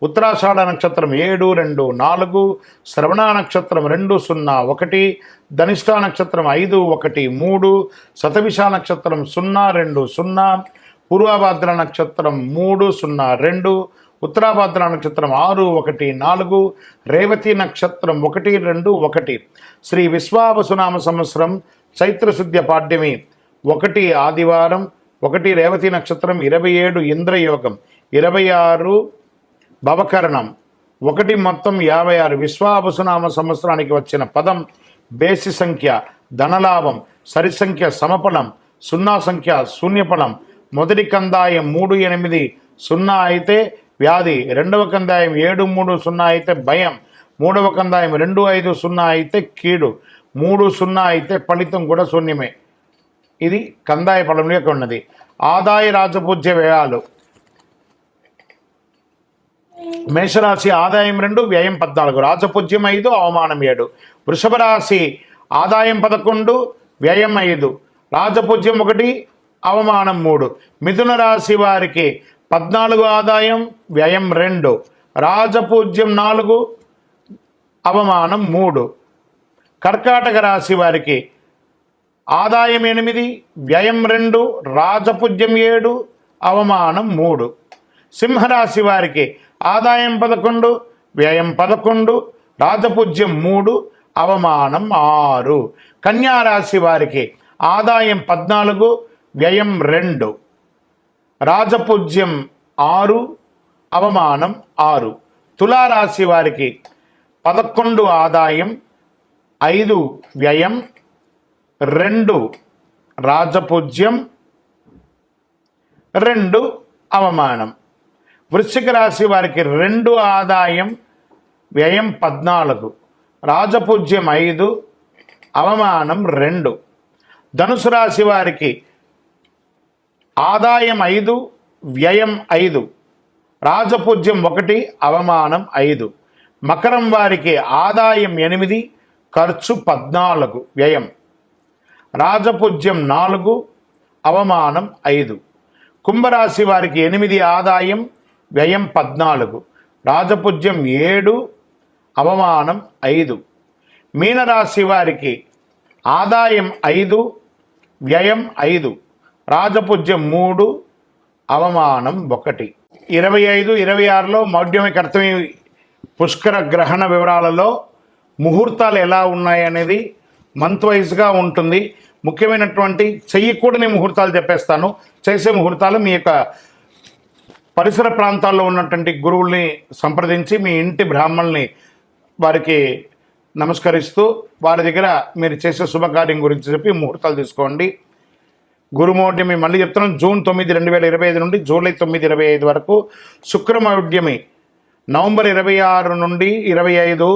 ఉత్తరాషాఢ నక్షత్రం 7, 2, 4, శ్రవణ నక్షత్రం 2, 0, 1, ధనిష్ఠ నక్షత్రం 5, 1, 3, శతభిష నక్షత్రం 0, 2, 0, పూర్వభాద్ర నక్షత్రం 3, 0, 2, ఉత్తరాభాద్ర నక్షత్రం 6, 1, 4, రేవతి నక్షత్రం 1, 2, 1. శ్రీ విశ్వావసునామ సంవత్సరం చైత్రశుద్ధ్య పాడ్యమి 1 ఆదివారం, 1 రేవతి నక్షత్రం, 27 ఇంద్రయోగం, 26 భవకరణం, 1 మొత్తం 56. విశ్వావసునామ సంవత్సరానికి వచ్చిన పదం బేసి సంఖ్య ధనలాభం, సరి సంఖ్య సమఫలం, 0 సంఖ్య శూన్యఫలం. మొదటి కందాయం 3, 8, 0 అయితే వ్యాధి, రెండవ కందాయం 7, 3, 0 అయితే భయం, మూడవ కందాయం 2, 5, 0 అయితే కీడు, 3, 0 అయితే ఫలితం కూడా శూన్యమే. ఇది కందాయ ఫలం యొక్క ఉన్నది. ఆదాయ రాజపూజ్య వ్యయాలు మేషరాశి ఆదాయం 2, వ్యయం 14, రాజపూజ్యం 5, అవమానం 7. వృషభ రాశి ఆదాయం 11, వ్యయం 5, రాజపూజ్యం 1, అవమానం 3. మిథున రాశి వారికి 14 ఆదాయం, వ్యయం 2, రాజపూజ్యం 4, అవమానం 3. కర్కాటక రాశి వారికి ఆదాయం 8, వ్యయం 2, రాజపూజ్యం 7, అవమానం 3. సింహరాశి వారికి ఆదాయం 11, వ్యయం 11, రాజపూజ్యం 3, అవమానం 6. కన్యారాశి వారికి ఆదాయం 14, వ్యయం 2, రాజపూజ్యం 6, అవమానం 6. తులారాశి వారికి 11 ఆదాయం, 5 వ్యయం, 2 రాజపూజ్యం, 2 అవమానం. వృశ్చిక రాశి వారికి 2 ఆదాయం, వ్యయం 14, రాజపూజ్యం 5, అవమానం 2. ధనుసు రాశి వారికి ఆదాయం 5, వ్యయం 5, రాజపూజ్యం 1, అవమానం 5. మకరం వారికి ఆదాయం 8, ఖర్చు 14, వ్యయం, రాజపూజ్యం 4, అవమానం 5. కుంభరాశి వారికి 8 ఆదాయం, వ్యయం 14, రాజపూజ్యం 7, అవమానం 5. మీనరాశి వారికి ఆదాయం 5, వ్యయం 5, రాజపూజ్యం 3, అవమానం 1. 25, 26లో మౌఢ్యమి కర్తమి పుష్కర గ్రహణ వివరాలలో ముహూర్తాలు ఎలా ఉన్నాయనేది మంత్ వైజ్గా ఉంటుంది. ముఖ్యమైనటువంటి చెయ్యకూడని ముహూర్తాలు చెప్పేస్తాను. చేసే ముహూర్తాలు మీ యొక్క పరిసర ప్రాంతాల్లో ఉన్నటువంటి గురువుల్ని సంప్రదించి మీ ఇంటి బ్రాహ్మణుల్ని వారికి నమస్కరిస్తూ వారి దగ్గర మీరు చేసే శుభకార్యం గురించి చెప్పి ముహూర్తాలు తీసుకోండి. గురుమౌఢ్యమి మళ్ళీ చెప్తున్నాం, జూన్ 9, 2025 నుండి జూలై 9, 2025 వరకు. శుక్రమౌఢ్యమి నవంబర్ 26 నుండి 25,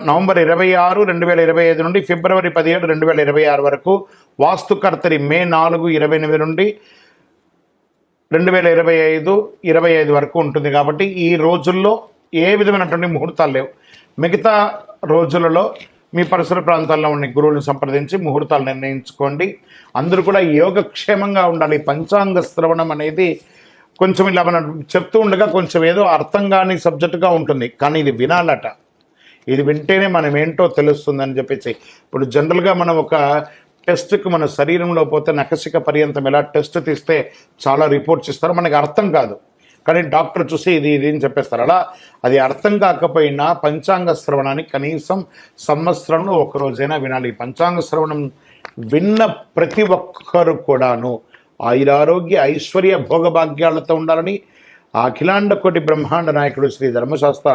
నవంబర్ 26, 2025 నుండి ఫిబ్రవరి 17, 2026 వరకు. వాస్తుకర్తరి మే 4, 28 నుండి 2025, 25 వరకు ఉంటుంది. కాబట్టి ఈ రోజుల్లో ఏ విధమైనటువంటి ముహూర్తాలు లేవు. మిగతా రోజులలో మీ పరిసర ప్రాంతాల్లో ఉన్న గురువులను సంప్రదించి ముహూర్తాలు నిర్ణయించుకోండి. అందరూ కూడా యోగక్షేమంగా ఉండాలి. పంచాంగ శ్రవణం అనేది కొంచెం ఇలా మనం చెప్తూ ఉండగా కొంచెం ఏదో అర్థం కాని సబ్జెక్టుగా ఉంటుంది, కానీ ఇది వినాలట. ఇది వింటేనే మనం ఏంటో తెలుస్తుందని చెప్పేసి. ఇప్పుడు జనరల్గా మనం ఒక టెస్ట్కి మన శరీరంలో పోతే నఖశిక పర్యంతం ఎలా టెస్ట్ తీస్తే చాలా రిపోర్ట్స్ ఇస్తారు, మనకి అర్థం కాదు, కానీ డాక్టర్ చూసి ఇది అని చెప్పేస్తారు. అలా అది అర్థం కాకపోయినా పంచాంగ శ్రవణాన్ని కనీసం సంవత్సరంలో ఒకరోజైనా వినాలి. పంచాంగ శ్రవణం విన్న ప్రతి ఒక్కరు కూడాను ఆయురారోగ్య ఐశ్వర్య భోగభాగ్యాలతో ఉండాలని అఖిలాండ కోటి బ్రహ్మాండ నాయకుడు శ్రీ ధర్మశాస్త్ర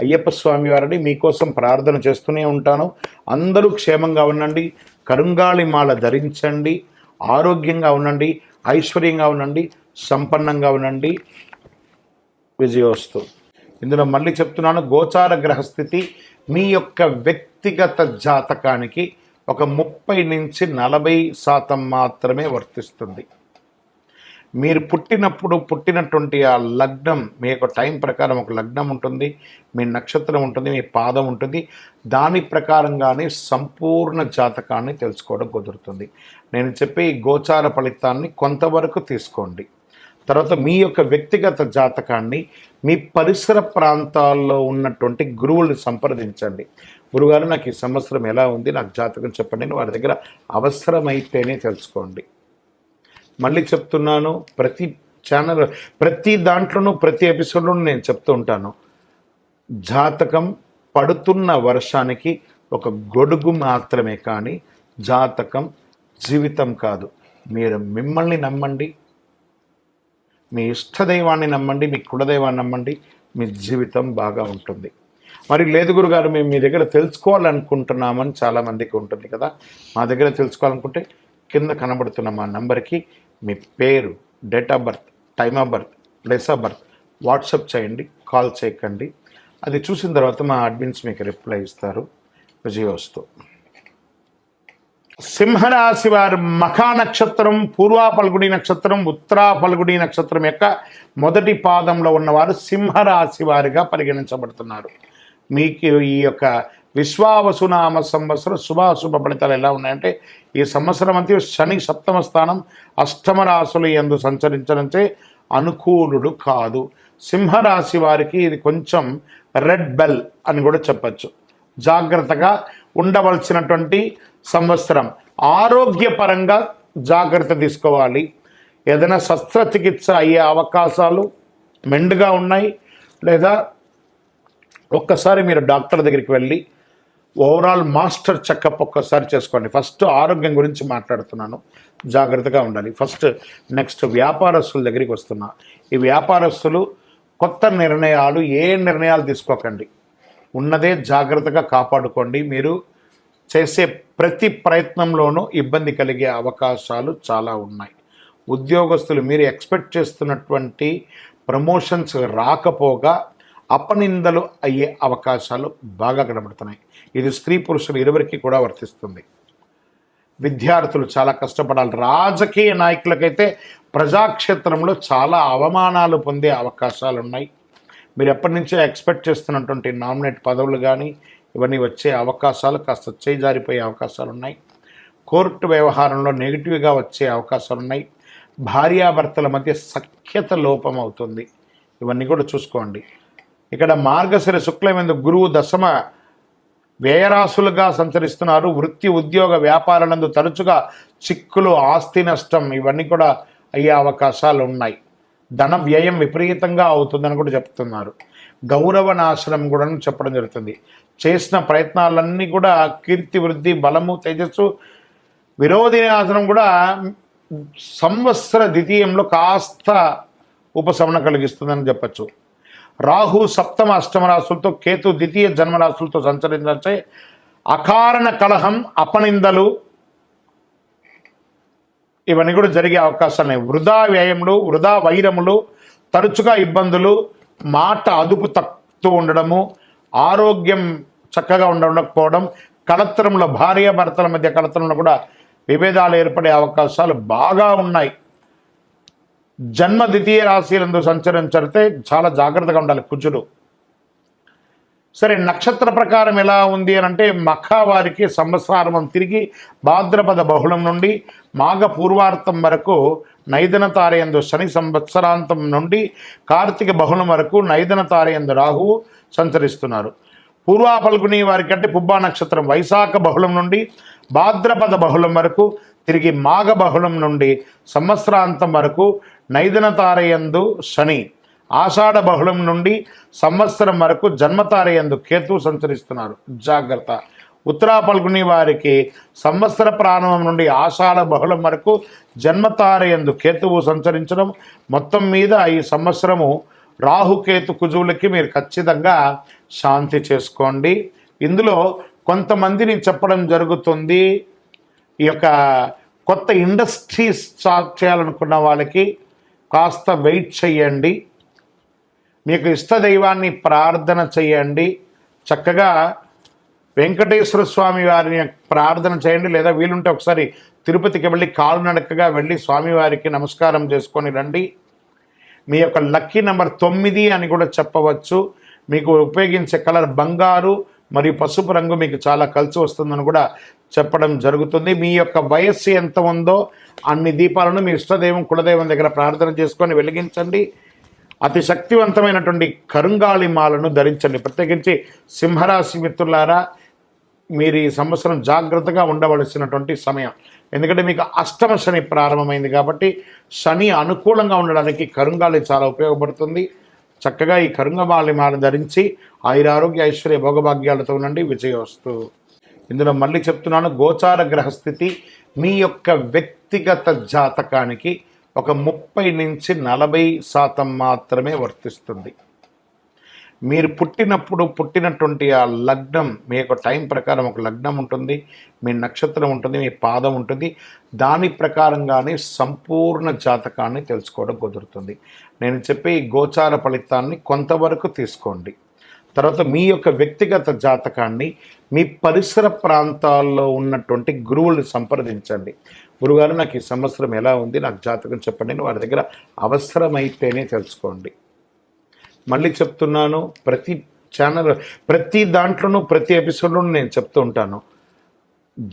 అయ్యప్ప స్వామి వారిని మీకోసం ప్రార్థన చేస్తూనే ఉంటాను. అందరూ క్షేమంగా ఉండండి, కరుంగాళి మాల ధరించండి, ఆరోగ్యంగా ఉండండి, ఐశ్వర్యంగా ఉండండి, సంపన్నంగా ఉండండి. విజయోస్తు. ఇందులో మళ్ళీ చెప్తున్నాను, గోచార గ్రహస్థితి మీ యొక్క వ్యక్తిగత జాతకానికి ఒక 30 నుంచి 40% మాత్రమే వర్తిస్తుంది. మీరు పుట్టినటువంటి ఆ లగ్నం, మీ యొక్క టైం ప్రకారం ఒక లగ్నం ఉంటుంది, మీ నక్షత్రం ఉంటుంది, మీ పాదం ఉంటుంది. దాని ప్రకారంగానే సంపూర్ణ జాతకాన్ని తెలుసుకోవడం కుదురుతుంది. నేను చెప్పే ఈ గోచార ఫలితాన్ని కొంతవరకు తీసుకోండి. తర్వాత మీ యొక్క వ్యక్తిగత జాతకాన్ని మీ పరిసర ప్రాంతాల్లో ఉన్నటువంటి గురువుల్ని సంప్రదించండి. గురుగారు, నాకు ఈ సంవత్సరం ఎలా ఉంది, నాకు జాతకం చెప్పండి. వారి దగ్గర అవసరమైతేనే తెలుసుకోండి. మళ్ళీ చెప్తున్నాను, ప్రతి ఛానల్, ప్రతి దాంట్లోనూ, ప్రతి ఎపిసోడ్లోనూ నేను చెప్తూ ఉంటాను, జాతకం పడుతున్న వర్షానికి ఒక గొడుగు మాత్రమే, కానీ జాతకం జీవితం కాదు. మీరు మిమ్మల్ని నమ్మండి, మీ ఇష్టదైవాన్ని నమ్మండి, మీ కులదైవాన్ని నమ్మండి, మీ జీవితం బాగా ఉంటుంది. మరి లేదు గురుగారు, మేము మీ దగ్గర తెలుసుకోవాలనుకుంటున్నామని చాలామందికి ఉంటుంది కదా. మా దగ్గర తెలుసుకోవాలనుకుంటే కింద కనబడుతున్న మా నంబర్కి మీ పేరు, date of birth, time of birth, place of birth WhatsApp చేయండి, కాల్ చేయకండి. అది చూసిన తర్వాత మా అడ్మిన్స్ మీకు రిప్లై ఇస్తారు. విజయోస్తు. సింహరాశి వారు మఖా నక్షత్రం, పూర్వా ఫల్గుణి నక్షత్రం, ఉత్తరా ఫల్గుణి నక్షత్రం యొక్క మొదటి పాదంలో ఉన్నవారు సింహరాశి వారిగా పరిగణించబడుతున్నారు. మీకు ఈ యొక్క విశ్వావసునామ సంవత్సరం శుభాశుభ ఫలితాలు ఎలా ఉన్నాయంటే, ఈ సంవత్సరం అంతా శని 7వ స్థానం, 8వ రాశులు యందు సంచరించడంచే అనుకూలుడు కాదు. సింహరాశి వారికి ఇది కొంచెం రెడ్ బెల్ అని కూడా చెప్పచ్చు. జాగ్రత్తగా ఉండవలసినటువంటి సంవత్సరం. ఆరోగ్యపరంగా జాగ్రత్త తీసుకోవాలి. ఏదైనా శస్త్రచికిత్స అయ్యే అవకాశాలు మెండుగా ఉన్నాయి. లేదా ఒక్కసారి మీరు డాక్టర్ దగ్గరికి వెళ్ళి ఓవరాల్ మాస్టర్ చెకప్ ఒక్కసారి చేసుకోండి. ఫస్ట్ ఆరోగ్యం గురించి మాట్లాడుతున్నాను, జాగ్రత్తగా ఉండాలి. నెక్స్ట్ వ్యాపారస్తుల దగ్గరికి వస్తున్నా. ఈ వ్యాపారస్తులు కొత్త నిర్ణయాలు, ఏ నిర్ణయాలు తీసుకోకండి. ఉన్నదే జాగ్రత్తగా కాపాడుకోండి. మీరు చేసే ప్రతి ప్రయత్నంలోనూ ఇబ్బంది కలిగే అవకాశాలు చాలా ఉన్నాయి. ఉద్యోగస్తులు మీరు ఎక్స్పెక్ట్ చేస్తున్నటువంటి ప్రమోషన్స్ రాకపోగా అపనిందలు అయ్యే అవకాశాలు బాగా కనబడుతున్నాయి. ఇది స్త్రీ పురుషులు ఇరువురికి కూడా వర్తిస్తుంది. విద్యార్థులు చాలా కష్టపడాలి. రాజకీయ నాయకులకైతే ప్రజాక్షేత్రంలో చాలా అవమానాలు పొందే అవకాశాలు ఉన్నాయి. మీరు ఎప్పటి నుంచో ఎక్స్పెక్ట్ చేస్తున్నటువంటి నామినేట్ పదవులు కానీ ఇవన్నీ వచ్చే అవకాశాలు, కాస్త చేజారిపోయే అవకాశాలు ఉన్నాయి. కోర్టు వ్యవహారంలో నెగిటివ్గా వచ్చే అవకాశాలు ఉన్నాయి. భార్యాభర్తల మధ్య సఖ్యత లోపం అవుతుంది. ఇవన్నీ కూడా చూసుకోండి. ఇక్కడ మార్గశిర శుక్లమందు గురువు 10వ వ్యయరాశులుగా సంచరిస్తున్నారు. వృత్తి, ఉద్యోగ, వ్యాపారాలందు తరచుగా చిక్కులు, ఆస్తి నష్టం ఇవన్నీ కూడా అయ్యే అవకాశాలు ఉన్నాయి. ధన వ్యయం విపరీతంగా అవుతుందని కూడా చెప్తున్నారు. గౌరవ నాశనం కూడా చెప్పడం జరుగుతుంది. చేసిన ప్రయత్నాలన్నీ కూడా కీర్తి, వృద్ధి, బలము, తేజస్సు, విరోధి నాశనం కూడా సంవత్సర ద్వితీయంలో కాస్త ఉపశమన కలిగిస్తుందని చెప్పచ్చు. రాహు 7వ 8వ రాశులతో, కేతు ద్వితీయ జన్మరాశులతో సంచరించే అకారణ కలహం, అపనిందలు ఇవన్నీ కూడా జరిగే అవకాశాలు ఉన్నాయి. వృధా వ్యయములు, వృధా వైరములు, తరచుగా ఇబ్బందులు, మాట అదుపు తక్కుతూ ఉండడము, ఆరోగ్యం చక్కగా ఉండకపోవడం, కలత్రంలో భార్యాభర్తల మధ్య కలత్రంలో కూడా విభేదాలు ఏర్పడే అవకాశాలు బాగా ఉన్నాయి. జన్మ ద్వితీయ రాశిలందు సంచరించితే చాలా జాగ్రత్తగా ఉండాలి కుజుడు. సరే, నక్షత్ర ప్రకారం ఎలా ఉంది అని అంటే, మఖా వారికి సంవత్సరారం తిరిగి భాద్రపద బహుళం నుండి మాఘ పూర్వార్థం వరకు నైదన తారయందు శని, సంవత్సరాంతం నుండి కార్తీక బహుళం వరకు నైదన తారయందు రాహువు సంచరిస్తున్నారు. పూర్వా ఫల్గుని వారికి అంటే పుబ్బా నక్షత్రం వైశాఖ బహుళం నుండి భాద్రపద బహుళం వరకు, తిరిగి మాఘ బహుళం నుండి సంవత్సరాంతం వరకు నైదన తారయందు శని, ఆషాఢ బహుళం నుండి సంవత్సరం వరకు జన్మతారయందు కేతు సంచరిస్తున్నారు. జాగ్రత్త. ఉత్తరా పల్గుని వారికి సంవత్సర ప్రారంభం నుండి ఆషాఢ బహుళం వరకు జన్మతారయందు కేతువు సంచరించడం, మొత్తం మీద ఈ సంవత్సరము రాహుకేతు కుజువులకి మీరు ఖచ్చితంగా శాంతి చేసుకోండి. ఇందులో కొంతమందిని చెప్పడం జరుగుతుంది, ఈ యొక్క కొత్త ఇండస్ట్రీస్ స్టార్ట్ చేయాలనుకున్న వాళ్ళకి కాస్త వెయిట్ చేయండి. మీకు ఇష్టదైవాన్ని ప్రార్థన చేయండి. చక్కగా వెంకటేశ్వర స్వామి వారిని ప్రార్థన చేయండి, లేదా వీలుంటే ఒకసారి తిరుపతికి వెళ్ళి కాలునడకగా వెళ్ళి స్వామివారికి నమస్కారం చేసుకొని రండి. మీ యొక్క లక్కీ నెంబర్ 9 అని కూడా చెప్పవచ్చు. మీకు ఉపయోగించే కలర్ బంగారు మరియు పసుపు రంగు మీకు చాలా కలిసి వస్తుందని కూడా చెప్పడం జరుగుతుంది. మీ యొక్క వయస్సు ఎంత ఉందో అన్ని దీపాలను మీ ఇష్టదైవం కులదైవం దగ్గర ప్రార్థన చేసుకొని వెలిగించండి. అతి శక్తివంతమైనటువంటి కరుంగాళి మాలను ధరించండి. ప్రత్యేకించి సింహరాశి మిత్రులారా, మీరు ఈ సంవత్సరం జాగ్రత్తగా ఉండవలసినటువంటి సమయం. ఎందుకంటే మీకు అష్టమ శని ప్రారంభమైంది కాబట్టి శని అనుకూలంగా ఉండడానికి కరుంగాళి చాలా ఉపయోగపడుతుంది. చక్కగా ఈ కరుంగమాలి మాల ధరించి ఆయురారోగ్య ఐశ్వర్య భోగభాగ్యాలతో ఉండండి. విజయోస్తు. ఇందులో మళ్ళీ చెప్తున్నాను, గోచార గ్రహస్థితి మీ యొక్క వ్యక్తిగత జాతకానికి ఒక 30 నుంచి 40% మాత్రమే వర్తిస్తుంది. మీరు పుట్టినటువంటి ఆ లగ్నం, మీ యొక్క టైం ప్రకారం ఒక లగ్నం ఉంటుంది, మీ నక్షత్రం ఉంటుంది, మీ పాదం ఉంటుంది. దాని ప్రకారంగానే సంపూర్ణ జాతకాన్ని తెలుసుకోవడం కుదురుతుంది. నేను చెప్పే ఈ గోచార ఫలితాన్ని కొంతవరకు తీసుకోండి. తర్వాత మీ యొక్క వ్యక్తిగత జాతకాన్ని మీ పరిసర ప్రాంతాల్లో ఉన్నటువంటి గురువుల్ని సంప్రదించండి. గురుగారు, నాకు ఈ సంవత్సరం ఎలా ఉంది, నాకు జాతకం చెప్పండి. వారి దగ్గర అవసరమైతేనే తెలుసుకోండి. మళ్ళీ చెప్తున్నాను, ప్రతి ఛానల్, ప్రతి దాంట్లోనూ, ప్రతి ఎపిసోడ్లోనూ నేను చెప్తూ ఉంటాను,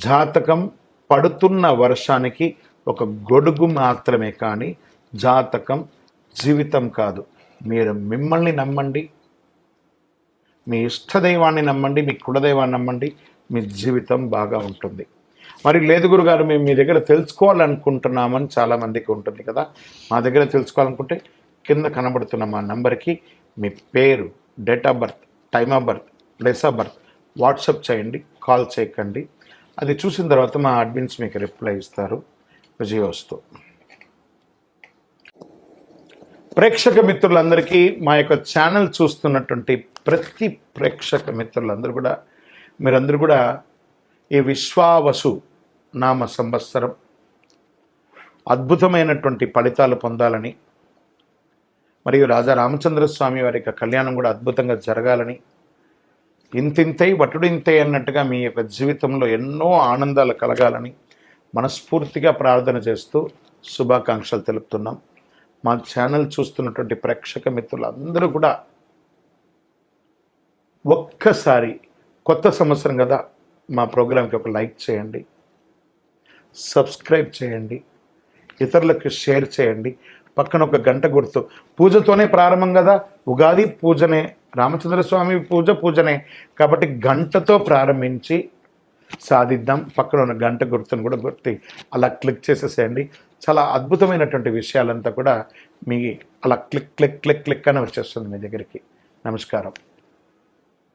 జాతకం పడుతున్న వర్షానికి ఒక గొడుగు మాత్రమే, కానీ జాతకం జీవితం కాదు. మీరు మిమ్మల్ని నమ్మండి, మీ ఇష్టదైవాన్ని నమ్మండి, మీ కులదైవాన్ని నమ్మండి, మీ జీవితం బాగా ఉంటుంది. మరి లేదు గురుగారు, మేము మీ దగ్గర తెలుసుకోవాలనుకుంటున్నామని చాలామందికి ఉంటుంది కదా. మా దగ్గర తెలుసుకోవాలనుకుంటే కింద కనబడుతున్న మా నంబర్కి మీ పేరు, date of birth, time of birth, place of birth WhatsApp చేయండి, కాల్ చేయకండి. అది చూసిన తర్వాత మా అడ్మిన్స్ మీకు రిప్లై ఇస్తారు. విజయోస్తు. ప్రేక్షక మిత్రులందరికీ, మా యొక్క ఛానల్ చూస్తున్నటువంటి ప్రతి ప్రేక్షక మిత్రులందరూ కూడా, మీరందరూ కూడా ఈ విశ్వావసు నామ సంవత్సరం అద్భుతమైనటువంటి ఫలితాలు పొందాలని, మరియు రాజా రామచంద్రస్వామి వారి యొక్క కళ్యాణం కూడా అద్భుతంగా జరగాలని, ఇంతింతై వటుడింతై అన్నట్టుగా మీ యొక్క జీవితంలో ఎన్నో ఆనందాలు కలగాలని మనస్ఫూర్తిగా ప్రార్థన చేస్తూ శుభాకాంక్షలు తెలుపుతున్నాం. మా ఛానల్ చూస్తున్నటువంటి ప్రేక్షక మిత్రులందరూ కూడా ఒక్కసారి, కొత్త సంవత్సరం కదా, మా ప్రోగ్రాంకి ఒక లైక్ చేయండి, సబ్స్క్రైబ్ చేయండి, ఇతరులకు షేర్ చేయండి. పక్కన ఒక గంట గుర్తు, పూజతోనే ప్రారంభం కదా, ఉగాది పూజనే, రామచంద్రస్వామి పూజనే కాబట్టి గంటతో ప్రారంభించి సాధిద్దాం. పక్కన ఉన్న గంట గుర్తును కూడా గుర్తి అలా క్లిక్ చేసేసేయండి. చాలా అద్భుతమైనటువంటి విషయాలంతా కూడా మీ అలా క్లిక్ క్లిక్ క్లిక్ క్లిక్ అని వచ్చేస్తుంది మీ దగ్గరికి. నమస్కారం.